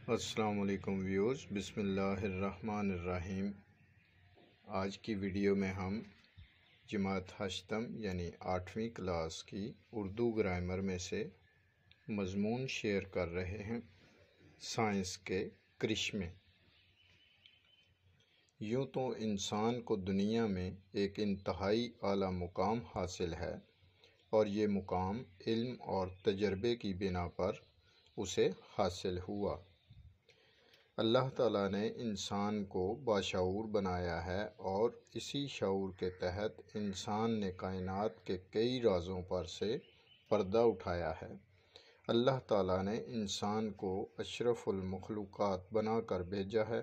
السلام علیکم ویورز، بسم اللہ الرحمن الرحیم۔ آج کی ویڈیو میں ہم جماعت ہشتم یعنی 8ویں کلاس کی اردو گرامر میں سے مضمون شیئر کر رہے ہیں، سائنس کے کرشمے۔ یوں تو انسان کو دنیا میں ایک انتہائی اعلیٰ مقام حاصل ہے، اور یہ مقام علم اور تجربے کی بنا پر اسے حاصل ہوا۔ اللہ تعالیٰ نے انسان کو باشعور بنایا ہے، اور اسی شعور کے تحت انسان نے کائنات کے کئی رازوں پر سے پردہ اٹھایا ہے۔ اللہ تعالیٰ نے انسان کو اشرف المخلوقات بنا کر بھیجا ہے،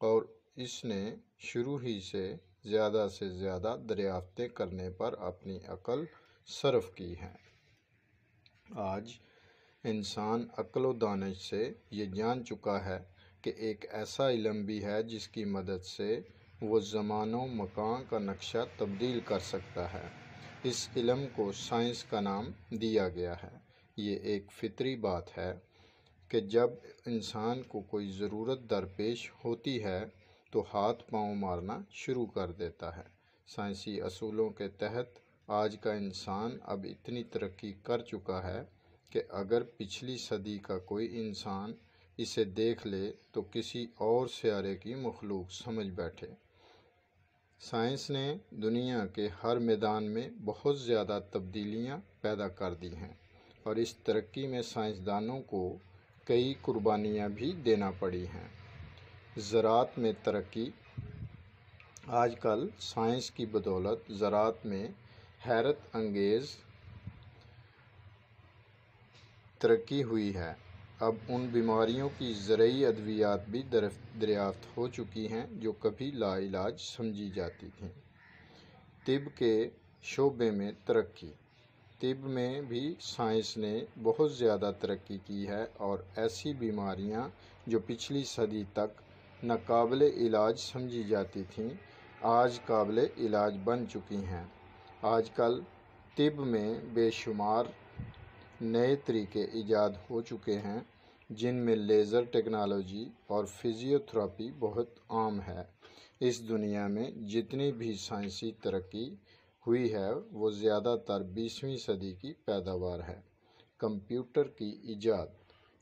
اور اس نے شروع ہی سے زیادہ دریافتیں کرنے پر اپنی عقل صرف کی ہے۔ آج انسان عقل و دانش سے یہ جان چکا ہے کہ ایک ایسا علم بھی ہے جس کی مدد سے وہ زمان و مکان کا نقشہ تبدیل کر سکتا ہے۔ اس علم کو سائنس کا نام دیا گیا ہے۔ یہ ایک فطری بات ہے کہ جب انسان کو کوئی ضرورت درپیش ہوتی ہے تو ہاتھ پاؤں مارنا شروع کر دیتا ہے۔ سائنسی اصولوں کے تحت آج کا انسان اب اتنی ترقی کر چکا ہے کہ اگر پچھلی صدی کا کوئی انسان اسے دیکھ لے تو کسی اور سیارے کی مخلوق سمجھ بیٹھے۔ سائنس نے دنیا کے ہر میدان میں بہت زیادہ تبدیلیاں پیدا کر دی ہیں، اور اس ترقی میں سائنسدانوں کو کئی قربانیاں بھی دینا پڑی ہیں۔ زراعت میں ترقی۔ آج کل سائنس کی بدولت زراعت میں حیرت انگیز ترقی ہوئی ہے۔ اب ان بیماریوں کی زرعی ادویات بھی دریافت ہو چکی ہیں جو کبھی لا علاج سمجھی جاتی تھیں۔ طب کے شعبے میں ترقی۔ طب میں بھی سائنس نے بہت زیادہ ترقی کی ہے، اور ایسی بیماریاں جو پچھلی صدی تک ناقابل علاج سمجھی جاتی تھیں آج قابل علاج بن چکی ہیں۔ آج کل طب میں بے شمار نئے طریقے ایجاد ہو چکے ہیں جن میں لیزر ٹیکنالوجی اور فزیوتھراپی بہت عام ہے۔ اس دنیا میں جتنی بھی سائنسی ترقی ہوئی ہے وہ زیادہ تر 20ویں صدی کی پیداوار ہے۔ کمپیوٹر کی ایجاد۔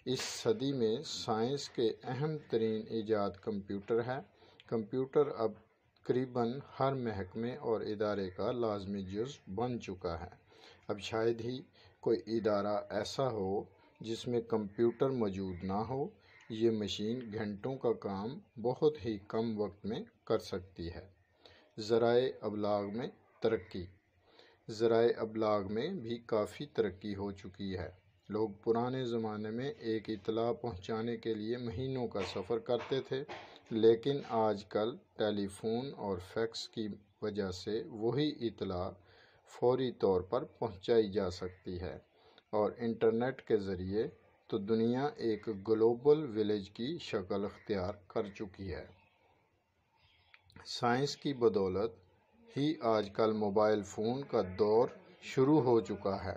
اس صدی میں سائنس کے اہم ترین ایجاد کمپیوٹر ہے۔ کمپیوٹر اب تقریباً ہر محکمے اور ادارے کا لازمی جزو بن چکا ہے۔ اب شاید ہی کوئی ادارہ ایسا ہو جس میں کمپیوٹر موجود نہ ہو۔ یہ مشین گھنٹوں کا کام بہت ہی کم وقت میں کر سکتی ہے۔ ذرائع ابلاغ میں ترقی۔ ذرائع ابلاغ میں بھی کافی ترقی ہو چکی ہے۔ لوگ پرانے زمانے میں ایک اطلاع پہنچانے کے لیے مہینوں کا سفر کرتے تھے، لیکن آج کل ٹیلی فون اور فیکس کی وجہ سے وہی اطلاع فوری طور پر پہنچائی جا سکتی ہے، اور انٹرنیٹ کے ذریعے تو دنیا ایک گلوبل ولیج کی شکل اختیار کر چکی ہے۔ سائنس کی بدولت ہی آج کل موبائل فون کا دور شروع ہو چکا ہے۔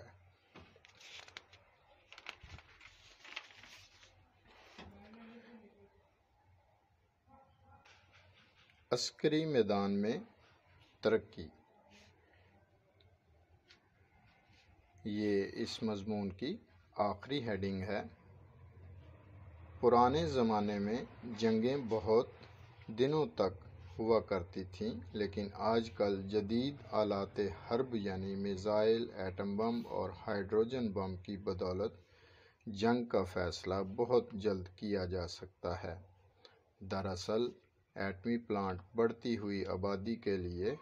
عسکری میدان میں ترقی۔ یہ اس مضمون کی آخری ہیڈنگ ہے۔ پرانے زمانے میں جنگیں بہت دنوں تک ہوا کرتی تھیں، لیکن آج کل جدید آلات حرب یعنی میزائل، ایٹم بم اور ہائیڈروجن بم کی بدولت جنگ کا فیصلہ بہت جلد کیا جا سکتا ہے۔ دراصل ایٹمی پلانٹ بڑھتی ہوئی آبادی کے لیے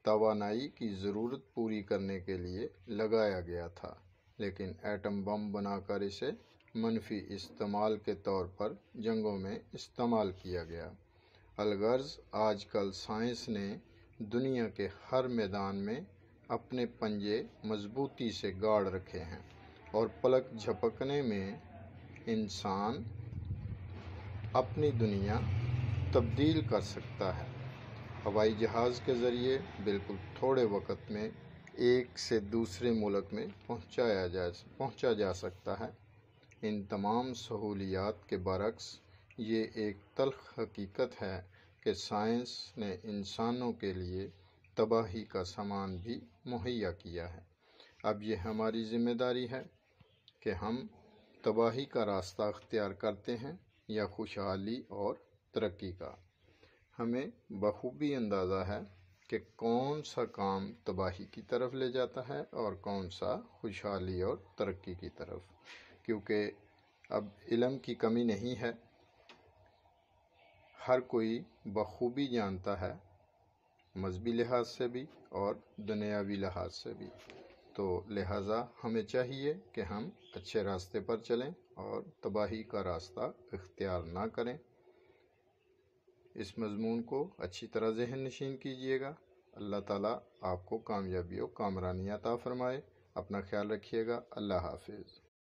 توانائی کی ضرورت پوری کرنے کے لیے لگایا گیا تھا، لیکن ایٹم بم بنا کر اسے منفی استعمال کے طور پر جنگوں میں استعمال کیا گیا۔ الغرض آج کل سائنس نے دنیا کے ہر میدان میں اپنے پنجے مضبوطی سے گاڑ رکھے ہیں، اور پلک جھپکنے میں انسان اپنی دنیا تبدیل کر سکتا ہے۔ ہوائی جہاز کے ذریعے بالکل تھوڑے وقت میں ایک سے دوسرے ملک میں پہنچا جا سکتا ہے۔ ان تمام سہولیات کے برعکس یہ ایک تلخ حقیقت ہے کہ سائنس نے انسانوں کے لیے تباہی کا سامان بھی مہیا کیا ہے۔ اب یہ ہماری ذمہ داری ہے کہ ہم تباہی کا راستہ اختیار کرتے ہیں یا خوشحالی اور ترقی کا۔ ہمیں بخوبی اندازہ ہے کہ کون سا کام تباہی کی طرف لے جاتا ہے اور کون سا خوشحالی اور ترقی کی طرف، کیونکہ اب علم کی کمی نہیں ہے، ہر کوئی بخوبی جانتا ہے، مذہبی لحاظ سے بھی اور دنیاوی لحاظ سے بھی۔ تو لہٰذا ہمیں چاہیے کہ ہم اچھے راستے پر چلیں اور تباہی کا راستہ اختیار نہ کریں۔ اس مضمون کو اچھی طرح ذہن نشین کیجیے گا۔ اللہ تعالیٰ آپ کو کامیابی و کامرانی عطا فرمائے۔ اپنا خیال رکھیے گا۔ اللہ حافظ۔